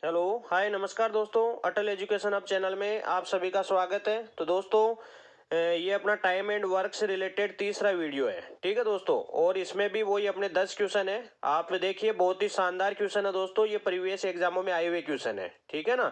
Hello hi नमस्कार दोस्तों, अटल education hub channel में आप सभी का स्वागत है। तो दोस्तों ये अपना टाइम एंड वर्क से रिलेटेड तीसरा वीडियो है, ठीक है दोस्तों। और इसमें भी वही अपने 10 क्वेश्चन है। आप देखिए बहुत ही शानदार क्वेश्चन है दोस्तों, ये प्रीवियस एग्जामों में आए हुए क्वेश्चन है, ठीक है ना।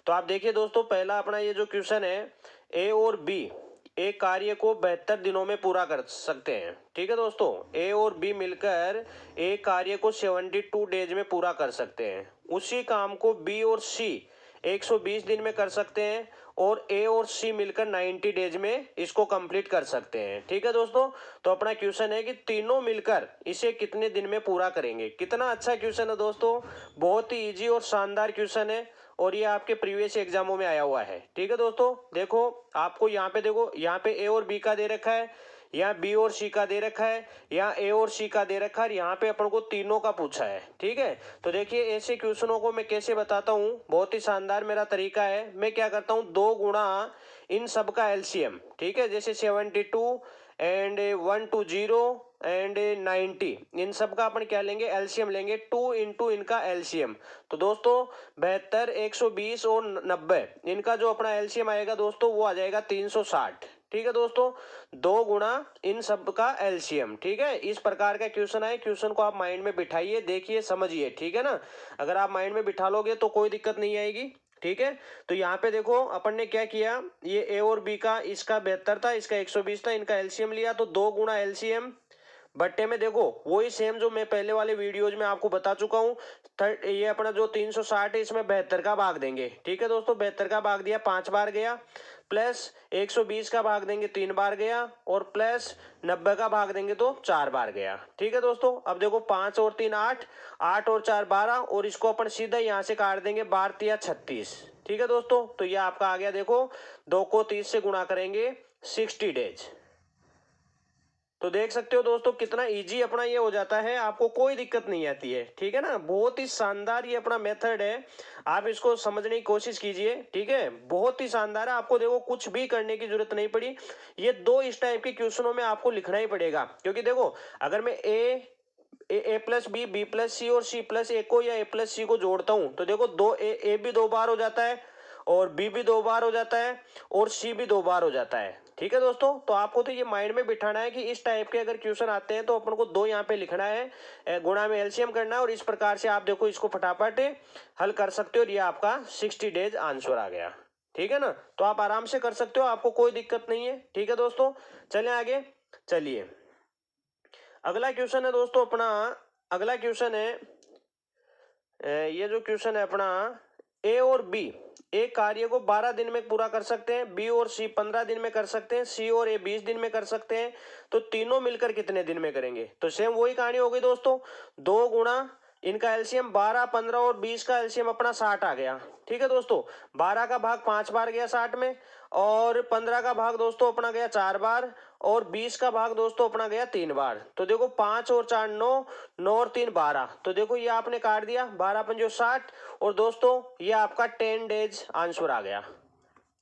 तो आप देखिए दोस्तों, पहला अपना ये जो क्वेश्चन है, ए और बी एक कार्य को 72 दिनों में पूरा कर सकते हैं, ठीक है दोस्तों। ए और बी मिलकर एक कार्य को 72 डेज में पूरा कर सकते हैं। उसी काम को बी और सी 120 दिन में कर सकते हैं और ए और सी मिलकर 90 डेज में इसको कंप्लीट कर सकते हैं, ठीक है दोस्तों। तो अपना क्वेश्चन है कि तीनों मिलकर इसे कितने दिन में पूरा करेंगे। कितना अच्छा क्वेश्चन है दोस्तों, बहुत ही इजी और शानदार क्वेश्चन है और ये आपके प्रीवियस एग्जामों में आया हुआ है, ठीक है दोस्तों। देखो आपको यहाँ पे, देखो यहाँ पे ए और बी का दे रखा है, यहाँ बी और सी का दे रखा है, यहाँ ए और सी का दे रखा है, यहाँ पे अपन को तीनों का पूछा है, ठीक है। तो देखिए ऐसे क्वेश्चनों को मैं कैसे बताता हूँ, बहुत ही शानदार मेरा तरीका है। मैं क्या करता हूँ, 2 गुणा इन सब का एलसीएम, ठीक है। जैसे 72 एंड 120 एंड 90, इन सब का अपन क्या लेंगे, एलसीएम लेंगे। 2 इंटू इनका एलसीएम। तो दोस्तों 72, 120 और 90, इनका जो अपना एलसीएम आएगा दोस्तों वो आ जाएगा 360, ठीक है दोस्तों। 2 गुणा इन सब का एलसीएम, ठीक है। इस प्रकार का क्वेश्चन है। क्वेश्चन को आप माइंड में बिठाइए, देखिए समझिए, ठीक है ना। अगर आप माइंड में बिठा लोगे तो कोई दिक्कत नहीं आएगी, ठीक है। तो यहाँ पे देखो अपन ने क्या किया, ये ए और बी का, इसका 72 था, इसका 120 था, इनका एलसीएम लिया। तो 2 गुणा एलसीएम बट्टे में देखो वही सेम जो मैं पहले वाले वीडियोज में आपको बता चुका हूँ। ये अपना जो 360 है इसमें 72 का भाग देंगे, ठीक है दोस्तों। 72 का भाग दिया 5 बार गया, प्लस 120 का भाग देंगे 3 बार गया, और प्लस 90 का भाग देंगे तो 4 बार गया, ठीक है दोस्तों। अब देखो 5 और 3 8, 8 और 4 12, और इसको अपन सीधा यहाँ से काट देंगे, 12 36, ठीक है दोस्तों। तो ये आपका आ गया, देखो 2 को 30 से गुणा करेंगे 60 डेज। तो देख सकते हो दोस्तों कितना इजी अपना ये हो जाता है, आपको कोई दिक्कत नहीं आती है, ठीक है ना। बहुत ही शानदार ये अपना मेथड है, आप इसको समझने की कोशिश कीजिए, ठीक है। बहुत ही शानदार है, आपको देखो कुछ भी करने की जरूरत नहीं पड़ी। ये 2 इस टाइप के क्वेश्चनों में आपको लिखना ही पड़ेगा, क्योंकि देखो अगर मैं ए प्लस बी, बी प्लस सी और सी प्लस ए को या ए प्लस सी को जोड़ता हूं तो देखो दो ए भी 2 बार हो जाता है, और बी भी 2 बार हो जाता है, और सी भी 2 बार हो जाता है, ठीक है दोस्तों। तो आपको तो ये माइंड में बिठाना है कि इस टाइप के अगर क्वेश्चन आते हैं तो अपन को 2 यहाँ पे लिखना है, गुणा में एलसीएम करना है, और इस प्रकार से आप देखो इसको फटाफट हल कर सकते हो। और ये आपका 60 डेज आंसर आ गया, ठीक है ना। तो आप आराम से कर सकते हो, आपको कोई दिक्कत नहीं है, ठीक है दोस्तों। चलिए आगे चलिए। अगला क्वेश्चन है दोस्तों अपना, अगला क्वेश्चन है, ये जो क्वेश्चन है अपना, ए और बी एक कार्य को 12 दिन में पूरा कर सकते हैं, बी और सी 15 दिन में कर सकते हैं, सी और ए 20 दिन में कर सकते हैं। तो तीनों मिलकर कितने दिन में करेंगे। तो सेम वही कहानी हो गई दोस्तों, 2 गुणा इनका एलसीएम 12, 15 और 20 का एलसीएम अपना 60 आ गया, ठीक है दोस्तों। 12 का भाग 5 बार गया 60 में, और 15 का भाग दोस्तों अपना गया 4 बार, और 20 का भाग दोस्तों अपना गया 3 बार। तो देखो 5 और 4 9, 9 और 3 12। तो देखो ये आपने काट दिया, 12 पंजो 60, और दोस्तों ये आपका 10 डेज आंसर आ गया,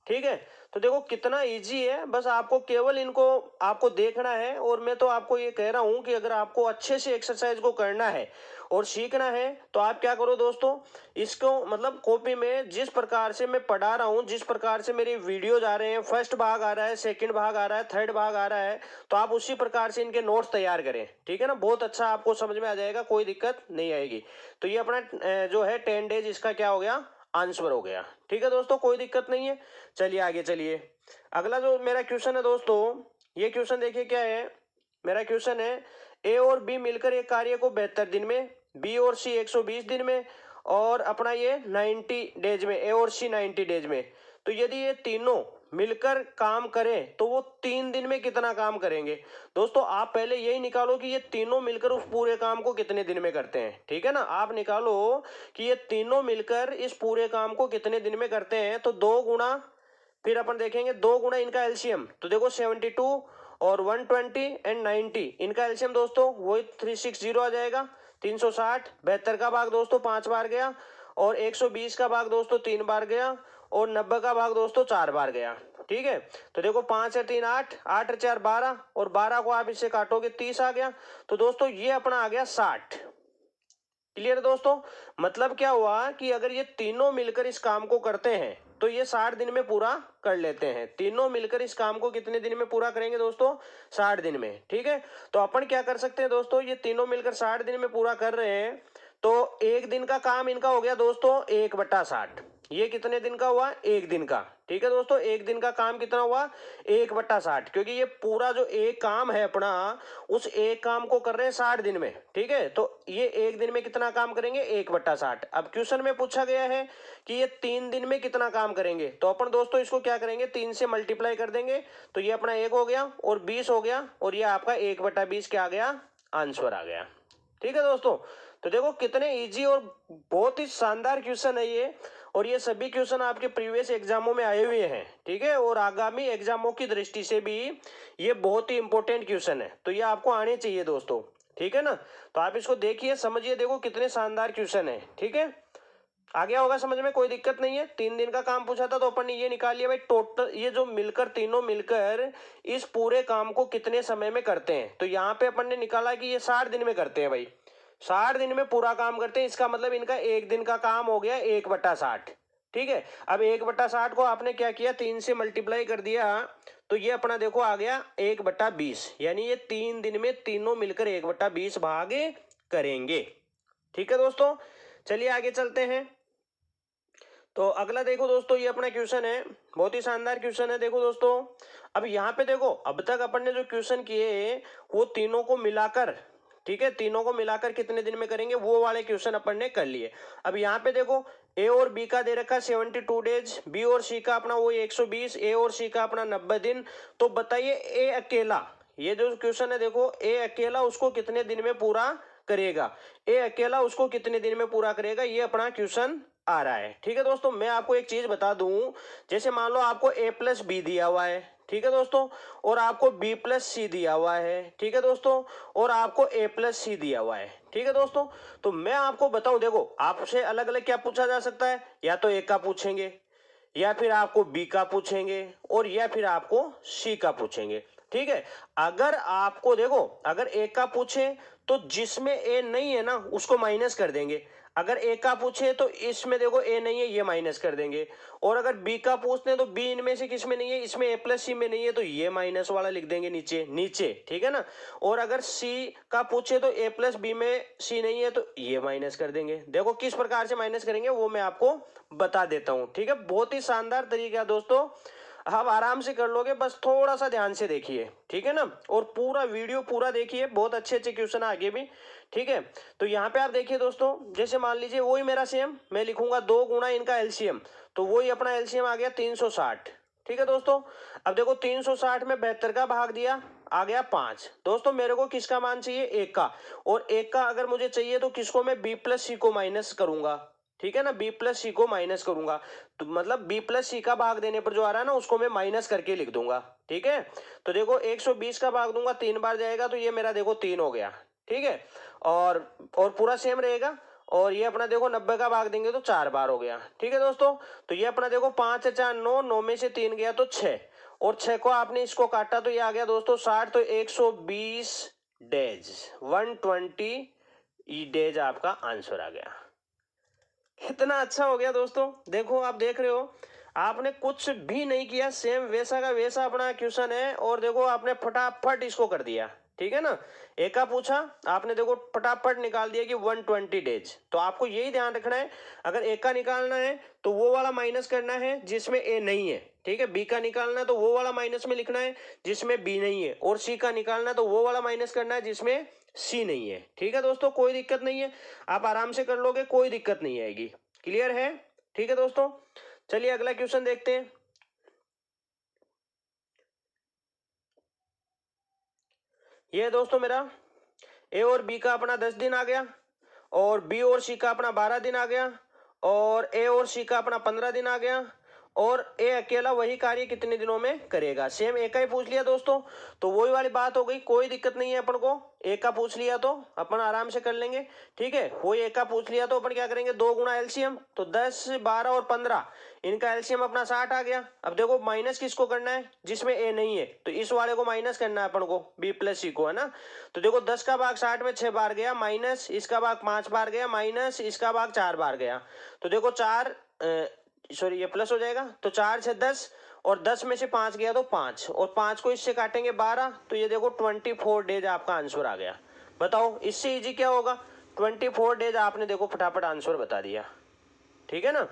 ठीक है। तो देखो कितना इजी है, बस आपको केवल इनको आपको देखना है। और मैं तो आपको ये कह रहा हूं कि अगर आपको अच्छे से एक्सरसाइज को करना है और सीखना है तो आप क्या करो दोस्तों, इसको मतलब कॉपी में जिस प्रकार से मैं पढ़ा रहा हूं, जिस प्रकार से मेरे वीडियोज आ रहे हैं, फर्स्ट भाग आ रहा है, सेकंड भाग आ रहा है, थर्ड भाग आ रहा है, तो आप उसी प्रकार से इनके नोट्स तैयार करें, ठीक है ना। बहुत अच्छा आपको समझ में आ जाएगा, कोई दिक्कत नहीं आएगी। तो ये अपना जो है 10 डेज इसका क्या हो गया, आंसर हो गया, ठीक है दोस्तों, कोई दिक्कत नहीं है। चलिए आगे चलिए। अगला जो मेरा क्वेश्चन है दोस्तों, ये क्वेश्चन देखिए क्या है। मेरा क्वेश्चन है, ए और बी मिलकर एक कार्य को 72 दिन में, बी और सी 120 दिन में, और अपना ये 90 डेज में, ए और सी 90 डेज में। तो यदि ये तीनों मिलकर काम करें तो वो 3 दिन में कितना काम करेंगे। दोस्तों आप पहले यही निकालो कि ये तीनों मिलकर उस पूरे काम को कितने दिन में करते हैं, ठीक है ना। आप निकालो कि ये तीनों मिलकर इस पूरे काम को कितने दिन में करते हैं। तो 2 गुणा, फिर अपन देखेंगे 2 गुणा इनका एलसीएम, तो देखो 72 और 120 एंड 90, इनका एलसीएम दोस्तों वही 360 आ जाएगा, 360। 72 का भाग दोस्तों 5 बार गया, और 120 का भाग दोस्तों 3 बार गया, और 90 का भाग दोस्तों 4 बार गया, ठीक है। तो देखो 5 और 3 8, 8 और 4 12, और 12 को आप इससे काटोगे 30 आ गया। तो दोस्तों ये अपना आ गया 60, क्लियर है दोस्तों। मतलब क्या हुआ कि अगर ये तीनों मिलकर इस काम को करते हैं तो ये 60 दिन में पूरा कर लेते हैं। तीनों मिलकर इस काम को कितने दिन में पूरा करेंगे दोस्तों? 60 दिन में। ठीक है, तो अपन क्या कर सकते हैं दोस्तों, ये तीनों मिलकर 60 दिन में पूरा कर रहे हैं तो एक दिन का काम इनका हो गया दोस्तों 1/60। ये कितने दिन का हुआ? एक दिन का। ठीक है दोस्तों, एक दिन का काम कितना हुआ? 1/60, क्योंकि ये पूरा जो एक काम है अपना, उस एक काम को कर रहे हैं 60 दिन में। ठीक है, तो ये एक दिन में कितना काम करेंगे? 1/60। अब क्वेश्चन में पूछा गया है कि ये 3 दिन में कितना काम करेंगे, तो अपन दोस्तों इसको क्या करेंगे? 3 से मल्टीप्लाई कर देंगे, तो ये अपना 1 हो गया और 20 हो गया, और ये आपका 1/20 क्या आ गया? आंसर आ गया। ठीक है दोस्तों, तो देखो कितने इजी और बहुत ही शानदार क्वेश्चन है ये, और ये सभी क्वेश्चन आपके प्रीवियस एग्जामों में आए हुए हैं। ठीक है, और आगामी एग्जामों की दृष्टि से भी ये बहुत ही इंपॉर्टेंट क्वेश्चन है, तो ये आपको आने चाहिए दोस्तों। ठीक है ना, तो आप इसको देखिए, समझिए, देखो कितने शानदार क्वेश्चन है। ठीक है, आ गया होगा समझ में, कोई दिक्कत नहीं है। 3 दिन का काम पूछा था तो अपन ने ये निकाल लिया भाई, टोटल ये जो मिलकर तीनों मिलकर इस पूरे काम को कितने समय में करते हैं, तो यहाँ पे अपन ने निकाला कि ये 60 दिन में करते हैं भाई। 60 दिन में पूरा काम करते हैं, इसका मतलब इनका एक दिन का काम हो गया 1/60। ठीक है, अब 1/60 को आपने क्या किया? 3 से मल्टीप्लाई कर दिया, तो ये अपना देखो आ गया 1/20, यानी ये 3 दिन में तीनों मिलकर 1/20 भाग करेंगे। ठीक है दोस्तों, चलिए आगे चलते हैं। तो अगला देखो दोस्तों, ये अपना क्वेश्चन है, बहुत ही शानदार क्वेश्चन है। देखो दोस्तों, अब यहाँ पे देखो, अब तक अपन ने जो क्वेश्चन किए वो तीनों को मिलाकर, ठीक है, तीनों को मिलाकर कितने दिन में करेंगे वो वाले क्वेश्चन अपन ने कर लिए। अब यहाँ पे देखो, ए और बी का दे रखा 72 डेज, बी और सी का अपना वो 120, ए और सी का अपना 90 दिन। तो बताइए ए अकेला, ये जो क्वेश्चन है देखो, ए अकेला उसको कितने दिन में पूरा करेगा? ए अकेला उसको कितने दिन में पूरा करेगा, ये अपना क्वेश्चन आ रहा है। ठीक है दोस्तों, मैं आपको एक चीज बता दूं, जैसे मान लो आपको a प्लस बी दिया हुआ है, ठीक है दोस्तों, और आपको b प्लस सी दिया हुआ है, ठीक है दोस्तों, और आपको a प्लस सी दिया हुआ है। ठीक है दोस्तों, तो मैं आपको बताऊं, देखो आपसे अलग अलग क्या पूछा जा सकता है, या तो a का पूछेंगे, या फिर आपको बी का पूछेंगे, और या फिर आपको सी का पूछेंगे। ठीक है, अगर आपको देखो, अगर ए का पूछे तो जिसमें ए नहीं है ना उसको माइनस कर देंगे। अगर ए का पूछे तो इसमें देखो ए नहीं है, ये माइनस कर देंगे। और अगर बी का पूछते हैं तो बी इनमें से किस में नहीं है, इसमें ए प्लस सी में नहीं है, तो ये माइनस वाला लिख देंगे नीचे नीचे। ठीक है ना, और अगर सी का पूछे तो ए प्लस बी में सी नहीं है तो ये माइनस कर देंगे। देखो किस प्रकार से माइनस करेंगे वो मैं आपको बता देता हूं। ठीक है, बहुत ही शानदार तरीका है दोस्तों, आप आराम से कर लोगे, बस थोड़ा सा ध्यान से देखिए। ठीक है ना, और पूरा वीडियो पूरा देखिए, बहुत अच्छे अच्छे क्वेश्चन आगे भी। ठीक है, तो यहाँ पे आप देखिए दोस्तों, जैसे मान लीजिए वही मेरा सेम, मैं लिखूंगा 2 गुना इनका एलसीएम, तो वही अपना एलसीएम आ गया 360। ठीक है दोस्तों, अब देखो 360 में 72 का भाग दिया, आ गया 5। दोस्तों मेरे को किसका मान चाहिए? 1 का, और 1 का अगर मुझे चाहिए तो किसको मैं बी प्लस सी को माइनस करूंगा। ठीक है ना, बी प्लस सी को माइनस करूंगा, तो मतलब बी प्लस सी का भाग देने पर जो आ रहा है ना उसको मैं माइनस करके लिख दूंगा। ठीक है, तो देखो 120 का भाग दूंगा, 3 बार जाएगा, तो ये मेरा देखो 3 हो गया। ठीक है, और पूरा सेम रहेगा, और ये अपना देखो 90 का भाग देंगे तो 4 बार हो गया। ठीक है दोस्तों, तो ये अपना देखो 5 4 9, 9 में से 3 गया तो 6, और 6 को आपने इसको काटा तो ये आ गया दोस्तों 60, तो 120 डेज, 120 डेज आपका आंसर आ गया। कितना अच्छा हो गया दोस्तों, देखो आप देख रहे हो, आपने कुछ भी नहीं किया, सेम वैसा का वैसा अपना क्वेश्चन है, और देखो आपने फटाफट इसको कर दिया। ठीक है ना, एक का पूछा आपने, देखो फटाफट निकाल दिया कि 120 डेज। तो आपको यही ध्यान रखना है, अगर ए का निकालना है तो वो वाला माइनस करना है जिसमें ए नहीं है। ठीक है, बी का निकालना है तो वो वाला माइनस में लिखना है जिसमें बी नहीं है, और सी का निकालना है तो वो वाला माइनस करना है जिसमें सी नहीं है। ठीक है दोस्तों, कोई दिक्कत नहीं है, आप आराम से कर लोगे, कोई दिक्कत नहीं आएगी। क्लियर है? ठीक है दोस्तों, चलिए अगला क्वेश्चन देखते हैं। ये है दोस्तों मेरा, ए और बी का अपना 10 दिन आ गया, और बी और सी का अपना 12 दिन आ गया, और ए और सी का अपना 15 दिन आ गया, और ए अकेला वही कार्य कितने दिनों में करेगा। सेम ए का ही पूछ लिया दोस्तों, तो वही वाली बात हो गई, कोई दिक्कत नहीं है अपन को। ए का पूछ लिया तो अपन आराम से कर लेंगे, ठीक है। वही ए का पूछ लिया तो अपन क्या करेंगे, 2 गुना एलसीएम, तो 10, 12 और 15, इनका एलसीएम अपना 60 आ गया। अब देखो माइनस किसको करना है, जिसमें ए नहीं है, तो इस वाले को माइनस करना है अपन को, बी प्लस सी को, है ना। तो देखो 10 का भाग 60 में 6 बार गया, माइनस इसका भाग 5 बार गया, माइनस इसका भाग 4 बार गया। तो देखो 4 सॉरी ये प्लस हो जाएगा, तो 4 से 10 और 10 में से 5 गया तो 5, और 5 को इससे काटेंगे 12, तो ये देखो 24 डेज आपका आंसर आ गया। बताओ इससे इजी क्या होगा, 24 डेज आपने देखो फटाफट आंसर बता दिया, ठीक है ना।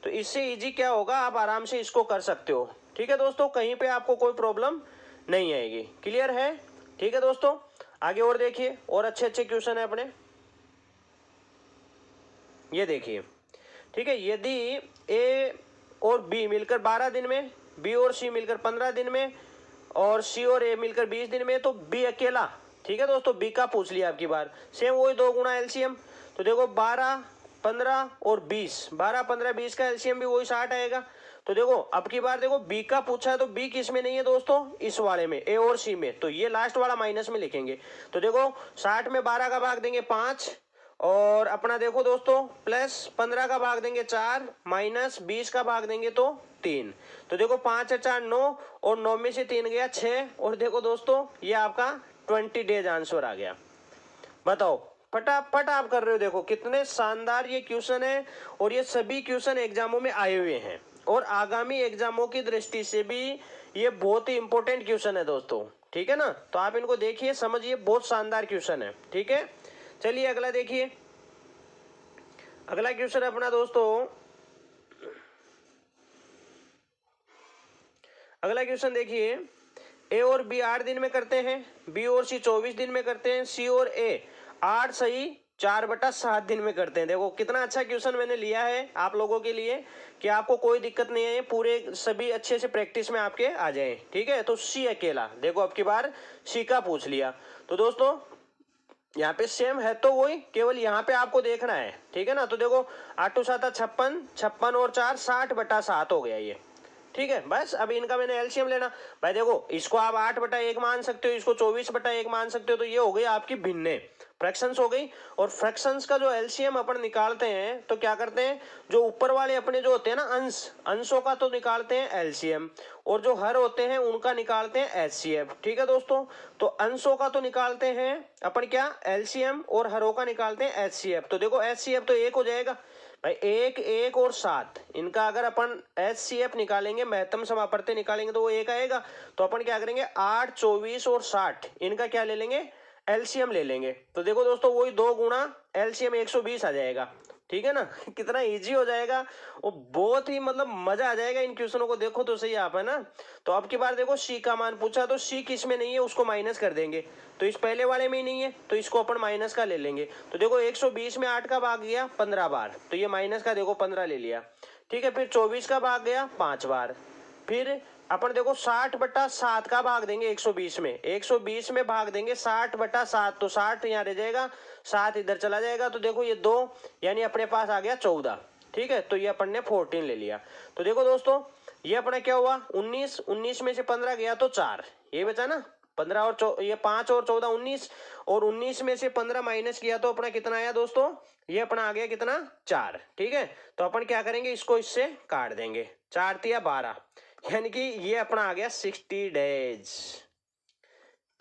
तो इससे इजी क्या होगा, आप आराम से इसको कर सकते हो, ठीक है दोस्तों, कहीं पे आपको कोई प्रॉब्लम नहीं आएगी। क्लियर है, ठीक है दोस्तों। आगे और देखिए, और अच्छे अच्छे क्वेश्चन है अपने, ये देखिए, ठीक है। यदि ए और बी मिलकर 12 दिन में, बी और सी मिलकर 15 दिन में, और सी और ए मिलकर 20 दिन में, तो बी अकेला, ठीक है दोस्तों, बी का पूछ लिया आपकी बार। सेम वही 2 गुना एलसीएम, तो देखो 12, 15 और 20, 12, 15, 20 का एलसीएम भी वही 60 आएगा। तो देखो अब की बार देखो बी का पूछा है, तो बी किस में नहीं है दोस्तों, इस वाले में, ए और सी में, तो ये लास्ट वाला माइनस में लिखेंगे। तो देखो 60 में 12 का भाग देंगे 5, और अपना देखो दोस्तों प्लस 15 का भाग देंगे 4, माइनस 20 का भाग देंगे तो 3। तो देखो 5 और 4 9, और 9 में से 3 गया 6, और देखो दोस्तों ये आपका 20 डेज आंसर आ गया। बताओ फटाफट आप कर रहे हो, देखो कितने शानदार ये क्वेश्चन है, और ये सभी क्वेश्चन एग्जामों में आए हुए हैं, और आगामी एग्जामों की दृष्टि से भी ये बहुत ही इंपॉर्टेंट क्वेश्चन है दोस्तों, ठीक है ना। तो आप इनको देखिए, समझिए, बहुत शानदार क्वेश्चन है, ठीक है। चलिए अगला देखिए, अगला क्वेश्चन अपना दोस्तों, अगला क्वेश्चन देखिए, ए और बी 8 दिन में करते हैं, बी और सी 24 दिन में करते हैं, सी और ए 8 सही 4/7 दिन में करते हैं। देखो कितना अच्छा क्वेश्चन मैंने लिया है आप लोगों के लिए, कि आपको कोई दिक्कत नहीं है, पूरे सभी अच्छे से प्रैक्टिस में आपके आ जाए, ठीक है। तो सी अकेला, देखो अब की बार सी का पूछ लिया, तो दोस्तों यहाँ पे सेम है तो वही, केवल यहाँ पे आपको देखना है, ठीक है ना। तो देखो 8 2 7 56, 56 और 4 60/7 हो गया ये, ठीक है। बस अब इनका मैंने एलसीएम लेना, भाई देखो इसको आप 8/1 मान सकते हो, इसको 24/1 मान सकते हो, तो ये हो गई आपकी भिन्ने फ्रैक्शंस हो गई। और फ्रैक्शंस का जो एलसीएम अपन निकालते हैं, तो क्या करते हैं, जो ऊपर वाले अपने जो होते हैं ना अंश, अंशों का तो निकालते हैं एलसीएम, और जो हर होते हैं उनका निकालते हैं एचसीएफ, ठीक है दोस्तों। तो अंशों का तो निकालते हैं अपन क्या, एलसीएम, और हरों का निकालते हैं एचसीएफ। तो देखो एचसीएफ तो 1 हो जाएगा भाई, 1 1 और 7, इनका अगर अपन एचसीएफ निकालेंगे, महत्तम समापवर्ती निकालेंगे, तो वो 1 आएगा। तो अपन क्या करेंगे, 8 24 और 60, इनका क्या ले लेंगे, एलसीएम ले लेंगे। तो देखो दोस्तों वही 2 गुना एलसीएम 120 आ जाएगा, ठीक है ना। कितना इजी हो जाएगा, और बहुत ही मतलब मजा आ जाएगा इन क्वेश्चनों को, देखो तो सही आप, है ना। तो अब की बार देखो सी का मान पूछा, तो सी किस में नहीं है, उसको माइनस कर देंगे, तो इस पहले वाले में ही नहीं है, तो इसको अपन माइनस का ले लेंगे। तो देखो 120 में 8 का भाग गया 15 बार, तो ये माइनस का देखो 15 ले लिया, ठीक है। फिर 24 का भाग गया 5 बार, फिर अपन देखो 60/7 का भाग देंगे 120 में, 120 में भाग देंगे 60/7, तो 60 यहाँ रह जाएगा, 7 इधर चला जाएगा, तो देखो ये 2, यानी अपने पास आ गया 14, ठीक है। तो ये अपन ने 14 ले लिया। तो देखो दोस्तों ये अपना क्या हुआ, 19, 19 में से 15 गया तो 4, ये बचा ना, 15 और ये 5 और 14 19, और 19 में से 15 माइनस किया तो अपना कितना आया दोस्तों, ये अपना आ गया कितना, 4, ठीक है। तो अपन क्या करेंगे, इसको इससे काट देंगे, 4 तिया 12, यानी कि ये अपना आ गया 60 डेज।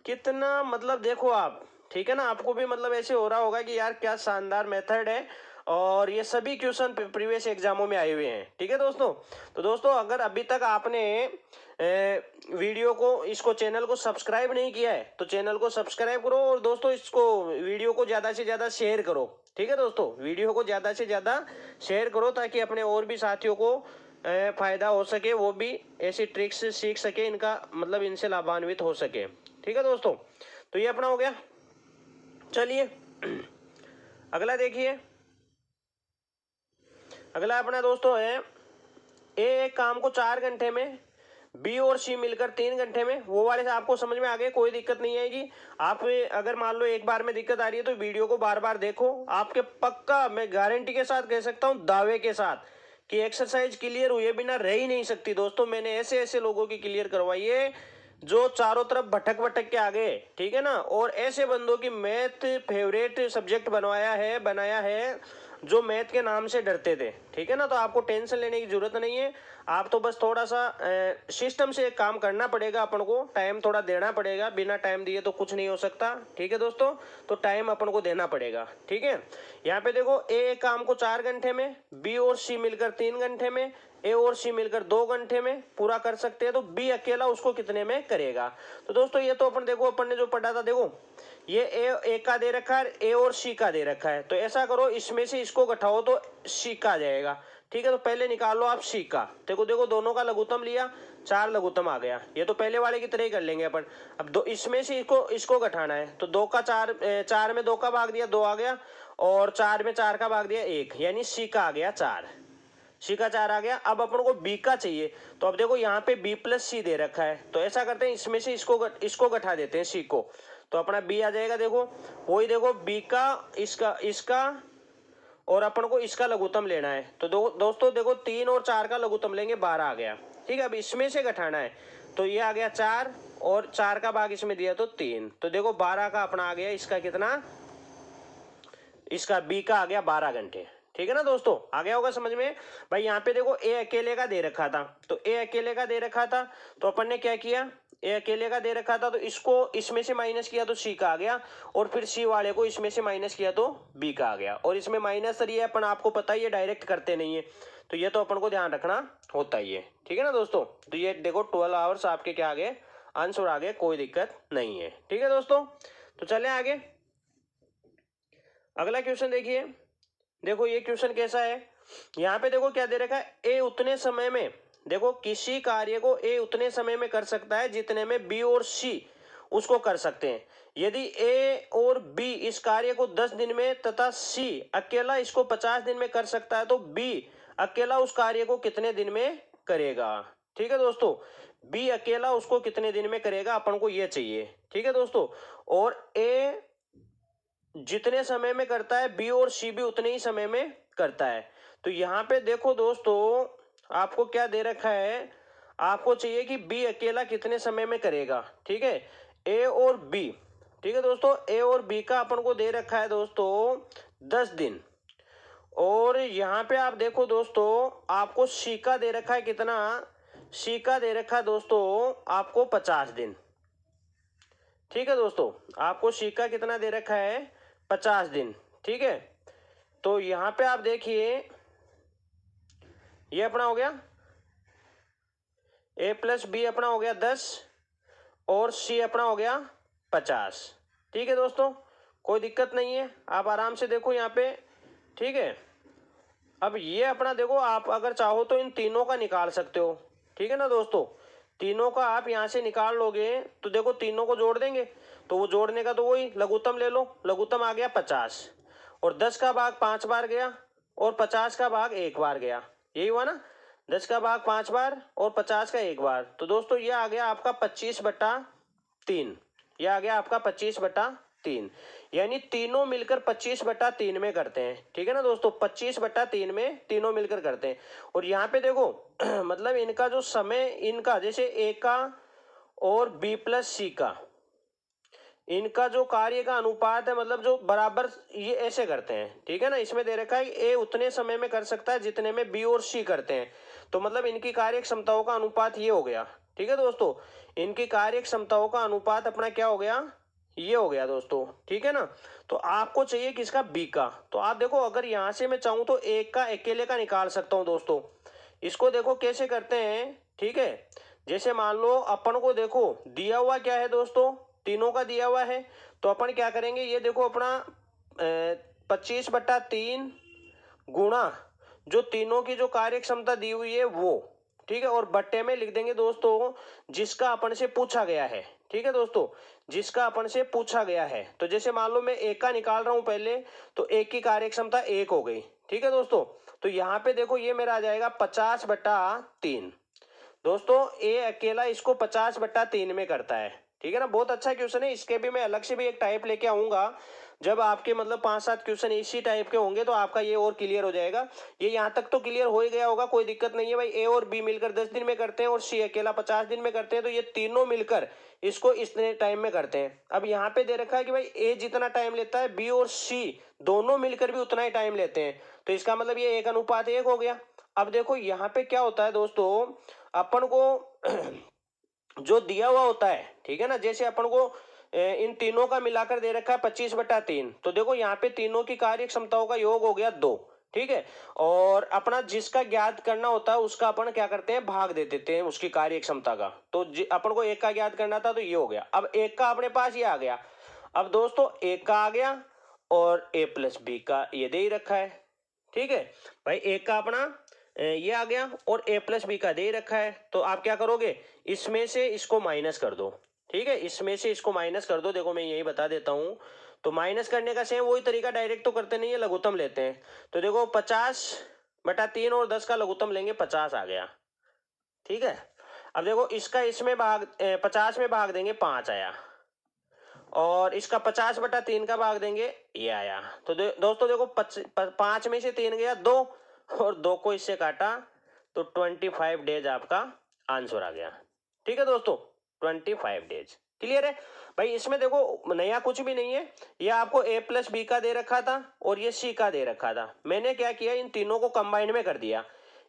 कितना मतलब देखो आप, ठीक है ना, आपको भी मतलब ऐसे हो रहा होगा कि यार क्या शानदार मेथड है, और ये सभी क्वेश्चन प्रीवियस एग्जामों में आए हुए हैं, ठीक है दोस्तों। तो दोस्तों अगर अभी तक आपने वीडियो को, इसको चैनल को सब्सक्राइब नहीं किया है, तो चैनल को सब्सक्राइब करो, और दोस्तों इसको वीडियो को ज़्यादा से ज़्यादा शेयर करो, ठीक है दोस्तों, वीडियो को ज़्यादा से ज़्यादा शेयर करो, ताकि अपने और भी साथियों को फायदा हो सके, वो भी ऐसी ट्रिक्स सीख सके, इनका मतलब इनसे लाभान्वित हो सके, ठीक है दोस्तों। तो ये अपना हो गया। चलिए अगला देखिए, अगला अपना दोस्तों है, ए एक काम को 4 घंटे में, बी और सी मिलकर 3 घंटे में, वो वाले से आपको समझ में आ गए, कोई दिक्कत नहीं आएगी। आप अगर मान लो एक बार में दिक्कत आ रही है, तो वीडियो को बार बार देखो, आपके पक्का मैं गारंटी के साथ कह सकता हूँ, दावे के साथ, कि एक्सरसाइज क्लियर हुए बिना रह ही नहीं सकती दोस्तों। मैंने ऐसे ऐसे लोगों की क्लियर करवाई है जो चारों तरफ भटक भटक के आ गए, ठीक है ना। और ऐसे बंदों की मैथ फेवरेट सब्जेक्ट बनाया है जो मैथ के नाम से डरते थे, ठीक है ना। तो आपको टेंशन लेने की जरूरत नहीं है। आप तो बस थोड़ा सा सिस्टम से काम करना पड़ेगा, अपन को टाइम थोड़ा देना पड़ेगा। बिना टाइम दिए तो कुछ नहीं हो सकता, ठीक है दोस्तों। तो टाइम अपन को देना पड़ेगा, ठीक है। यहाँ पे देखो ए काम को 4 घंटे में, बी और सी मिलकर 3 घंटे में, ए और सी मिलकर 2 घंटे में पूरा कर सकते हैं। तो बी अकेला उसको कितने में करेगा। तो दोस्तों ये तो अपन ने जो पढ़ा था, देखो ये ए का दे रखा है, ए और सी का दे रखा है। तो ऐसा करो इसमें से इसको घटाओ तो सी का आ जाएगा, ठीक है। तो पहले निकाल लो आप सी का। देखो दोनों का लघुत्तम लिया, 4 लघुत्तम आ गया। ये तो पहले वाले की तरह ही कर लेंगे अपन। अब दो इसमें से इसको घटाना है। तो 2 का 4, 4 में 2 का भाग दिया 2 आ गया, और 4 में 4 का भाग दिया 1, यानी सी का आ गया 4। सी का 4 आ गया। अब अपन को बी का चाहिए। तो अब देखो यहाँ पे बी प्लस सी दे रखा है। तो ऐसा करते हैं इसमें से इसको घटा देते हैं सी को। तो अपना बी आ जाएगा। देखो वही देखो बी का इसका और अपन को इसका लघुत्तम लेना है। तो दोस्तों देखो 3 और 4 का लघुत्तम लेंगे, 12 आ गया, ठीक है। अब इसमें से घटाना है। तो ये आ गया 4 और 4 का भाग इसमें दिया तो 3। तो देखो 12 का अपना आ गया, इसका कितना, इसका बी का आ गया 12 घंटे, ठीक है ना दोस्तों। आ गया होगा समझ में भाई। यहाँ पे देखो ए अकेले का दे रखा था। तो ए अकेले का दे रखा था तो अपन ने क्या किया, ए अकेले का दे रखा था तो इसको इसमें से माइनस किया तो सी का आ गया, और फिर सी वाले को इसमें से माइनस किया तो बी का आ गया। और इसमें माइनस ये अपन आपको पता ही है डायरेक्ट करते नहीं है, तो ये तो अपन को ध्यान रखना होता ही है, ठीक है ना दोस्तों। तो ये देखो 12 आवर्स आपके क्या आ गए, आंसर आ गए, कोई दिक्कत नहीं है, ठीक है दोस्तों। तो चले आगे, अगला क्वेश्चन देखिए। देखो ये क्वेश्चन कैसा है। यहाँ पे देखो क्या दे रखा है, ए उतने समय में, देखो किसी कार्य को ए उतने समय में कर सकता है जितने में बी और सी उसको कर सकते हैं। यदि ए और बी इस कार्य को 10 दिन में तथा सी अकेला इसको 50 दिन में कर सकता है, तो बी अकेला उस कार्य को कितने दिन में करेगा, ठीक है दोस्तों। बी अकेला उसको कितने दिन में करेगा, अपन को ये चाहिए, ठीक है दोस्तों। और ए जितने समय में करता है, बी और सी भी उतने ही समय में करता है। तो यहाँ पे देखो दोस्तों आपको क्या दे रखा है, आपको चाहिए कि बी अकेला कितने समय में करेगा, ठीक है। ए और बी, ठीक है दोस्तों, ए और बी का अपन को दे रखा है दोस्तों 10 दिन। और यहाँ पे आप देखो दोस्तों आपको सी का दे रखा है कितना, सी का दे रखा है दोस्तों आपको 50 दिन, ठीक है दोस्तों। आपको सी का कितना दे रखा है, 50 दिन, ठीक है। तो यहां पे आप देखिए ये अपना हो गया ए प्लस बी अपना हो गया 10 और सी अपना हो गया 50, ठीक है दोस्तों। कोई दिक्कत नहीं है, आप आराम से देखो यहाँ पे, ठीक है। अब ये अपना देखो, आप अगर चाहो तो इन तीनों का निकाल सकते हो, ठीक है ना दोस्तों। तीनों का आप यहाँ से निकाल लोगे तो देखो तीनों को जोड़ देंगे, तो वो जोड़ने का तो वही लघुत्तम ले लो। लघुत्तम आ गया 50, और 10 का भाग 5 बार गया और 50 का भाग 1 बार गया, यही हुआ ना। 10 का भाग 5 बार और 50 का 1 बार। तो दोस्तों ये आ गया आपका 25/3, ये आ गया आपका 25/3, यानी तीनों मिलकर 25/3 में करते हैं, ठीक है ना दोस्तों। 25/3 में तीनों मिलकर करते हैं। और यहाँ पे देखो मतलब इनका जो समय, इनका जैसे ए का और बी प्लस सी का, इनका जो कार्य का अनुपात है, मतलब जो बराबर, ये ऐसे करते हैं, ठीक है ना। इसमें दे रखा है ए उतने समय में कर सकता है जितने में बी और सी करते हैं। तो मतलब इनकी कार्य क्षमताओं का अनुपात ये हो गया, ठीक है दोस्तों। इनकी कार्य क्षमताओं का अनुपात अपना क्या हो गया, ये हो गया दोस्तों, ठीक है ना। तो आपको चाहिए किसका, बी का। तो आप देखो अगर यहां से मैं चाहूं तो एक का अकेले का निकाल सकता हूं दोस्तों। इसको देखो कैसे करते हैं, ठीक है। जैसे मान लो अपन को देखो दिया हुआ क्या है दोस्तों, तीनों का दिया हुआ है। तो अपन क्या करेंगे, ये देखो अपना 25/3 गुणा जो तीनों की जो कार्य क्षमता दी हुई है वो, ठीक है। और बट्टे में लिख देंगे दोस्तों जिसका अपन से पूछा गया है, ठीक है दोस्तों, जिसका अपन से पूछा गया है। तो जैसे मान लो मैं एक का निकाल रहा हूं पहले, तो एक की कार्य क्षमता 1 हो गई, ठीक है दोस्तों। तो यहाँ पे देखो ये मेरा आ जाएगा 50/3 दोस्तों। ए अकेला इसको 50/3 में करता है, ठीक है ना। बहुत अच्छा क्वेश्चन है, इसके भी मैं अलग से भी एक टाइप लेके आऊंगा जब आपके मतलब 5-7 क्वेश्चन इसी टाइप के होंगे तो आपका ये और क्लियर हो जाएगा। ये यहाँ तक तो क्लियर हो ही गया होगा, कोई दिक्कत नहीं है भाई। ए और बी मिलकर 10 दिन में करते हैं और सी अकेला 50 दिन में करते हैं, तो ये तीनों मिलकर इसको इतने टाइम में करते हैं। अब यहाँ पे दे रखा है कि भाई ए जितना टाइम लेता है, बी और सी दोनों मिलकर भी उतना ही टाइम लेते हैं, तो इसका मतलब ये 1:1 हो गया। अब देखो यहाँ पे क्या होता है दोस्तों, अपन को जो दिया हुआ होता है, ठीक है ना, जैसे अपन को इन तीनों का मिलाकर दे रखा है 25/3, तो देखो यहाँ पे तीनों की कार्य क्षमताओं का योग हो गया 2, ठीक है। और अपना जिसका ज्ञात करना होता है उसका अपन क्या करते हैं, भाग दे देते हैं उसकी कार्य क्षमता का। तो अपन को एक का ज्ञात करना था तो ये हो गया। अब एक का अपने पास ये आ गया। अब दोस्तों एक का आ गया और a प्लस बी का ये दे ही रखा है, ठीक है भाई। एक का अपना ये आ गया और a प्लस बी का दे रखा है, तो आप क्या करोगे, इसमें से इसको माइनस कर दो, ठीक है, इसमें से इसको माइनस कर दो। देखो मैं यही बता देता हूं, तो माइनस करने का सेम वही तरीका, डायरेक्ट तो करते नहीं है, लघुत्तम लेते हैं। तो देखो 50/3 और 10 का लघुत्तम लेंगे, 50 आ गया, ठीक है। अब देखो इसका इसमें भाग 50 में भाग देंगे, 5 आया, और इसका 50/3 का भाग देंगे, ये आया। तो दोस्तों देखो 5 में से 3 गया 2, और 2 को इससे काटा तो 25 डेज आपका आंसर आ गया, ठीक है दोस्तों, 25 डेज। क्लियर है भाई। इसमें देखो नया कुछ भी नहीं है, ये आपको a प्लस बी का दे रखा था और ये c का दे रखा था। मैंने क्या किया, इन तीनों को कंबाइन में कर दिया,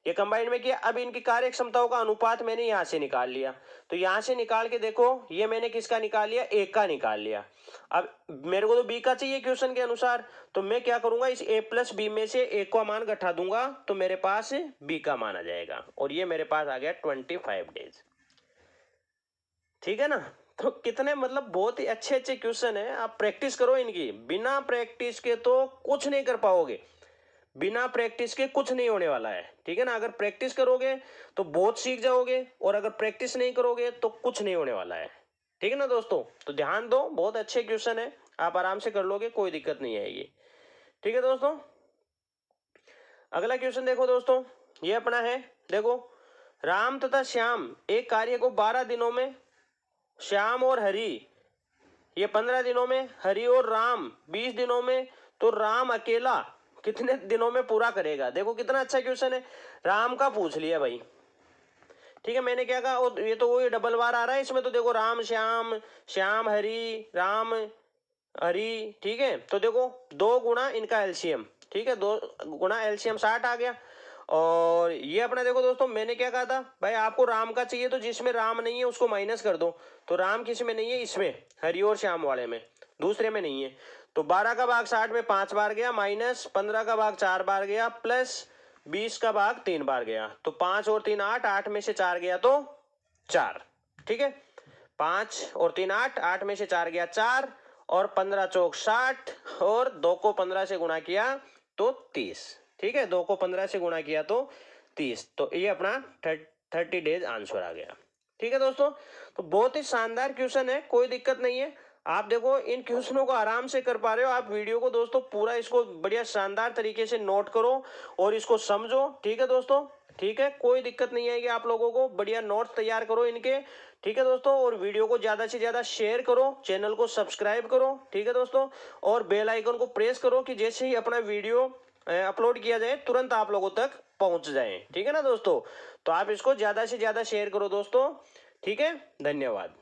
ये कंबाइन में किया। अब इनकी कार्य क्षमताओं का अनुपात मैंने यहां से निकाल लिया, तो यहां से निकाल के देखो ये मैंने किसका निकाल लिया, एक का निकाल लिया। अब मेरे को तो बी का चाहिए क्वेश्चन के अनुसार, तो मैं क्या करूंगा, इस a प्लस बी में से एक का मान घटा दूंगा तो मेरे पास बी का मान आ जाएगा, और ये मेरे पास आ गया 25 डेज, ठीक है ना। तो कितने मतलब बहुत ही अच्छे अच्छे क्वेश्चन है, आप प्रैक्टिस करो इनकी। बिना प्रैक्टिस के तो कुछ नहीं कर पाओगे, बिना प्रैक्टिस के कुछ नहीं होने वाला है, ठीक है ना। अगर प्रैक्टिस करोगे तो बहुत सीख जाओगे, और अगर प्रैक्टिस नहीं करोगे तो कुछ नहीं होने वाला है, ठीक है ना दोस्तों। तो ध्यान दो, बहुत अच्छे क्वेश्चन है, आप आराम से कर लोगे, कोई दिक्कत नहीं आएगी, ठीक है दोस्तों। अगला क्वेश्चन देखो दोस्तों, ये अपना है, देखो राम तथा श्याम एक कार्य को 12 दिनों में, श्याम और हरि ये 15 दिनों में, हरि और राम 20 दिनों में, तो राम अकेला कितने दिनों में पूरा करेगा। देखो कितना अच्छा क्वेश्चन है, राम का पूछ लिया भाई, ठीक है। मैंने क्या कहा, ये तो वही डबल बार आ रहा है इसमें, तो देखो राम श्याम, श्याम हरि, राम हरि, ठीक है। तो देखो 2 गुणा इनका एलसीएम, ठीक है, 2 गुणा एलसीएम 60 आ गया। और ये अपना देखो दोस्तों, मैंने क्या कहा था भाई, आपको राम का चाहिए तो जिसमें राम नहीं है उसको माइनस कर दो, तो राम किस में नहीं है, इसमें हरि और श्याम वाले में, दूसरे में नहीं है। तो 12 का भाग 60 में 5 बार गया, माइनस 15 का भाग 4 बार गया, प्लस 20 का भाग 3 बार गया, तो 5 और 3 8, 8 में से 4 गया तो 4, ठीक है। 5 और 3 8, 8 में से 4 गया 4, और 15 चौक 60, और 2 को 15 से गुणा किया तो 30, ठीक है। 2 को 15 से गुणा किया तो 30, तो ये अपना 30 डेज आंसर आ गया, ठीक है दोस्तों। तो बहुत ही शानदार क्वेश्चन है, कोई दिक्कत नहीं है। आप देखो इन क्वेश्चनों को आराम से कर पा रहे हो, आप वीडियो को दोस्तों पूरा इसको बढ़िया शानदार तरीके से नोट करो और इसको समझो, ठीक है दोस्तों, ठीक है। कोई दिक्कत नहीं आएगी आप लोगों को, बढ़िया नोट्स तैयार करो इनके, ठीक है दोस्तों। और वीडियो को ज्यादा से ज्यादा शेयर करो, चैनल को सब्सक्राइब करो, ठीक है दोस्तों, और बेल आइकन को प्रेस करो कि जैसे ही अपना वीडियो अपलोड किया जाए तुरंत आप लोगों तक पहुंच जाए, ठीक है ना दोस्तों। तो आप इसको ज्यादा से ज्यादा शेयर करो दोस्तों, ठीक है, धन्यवाद।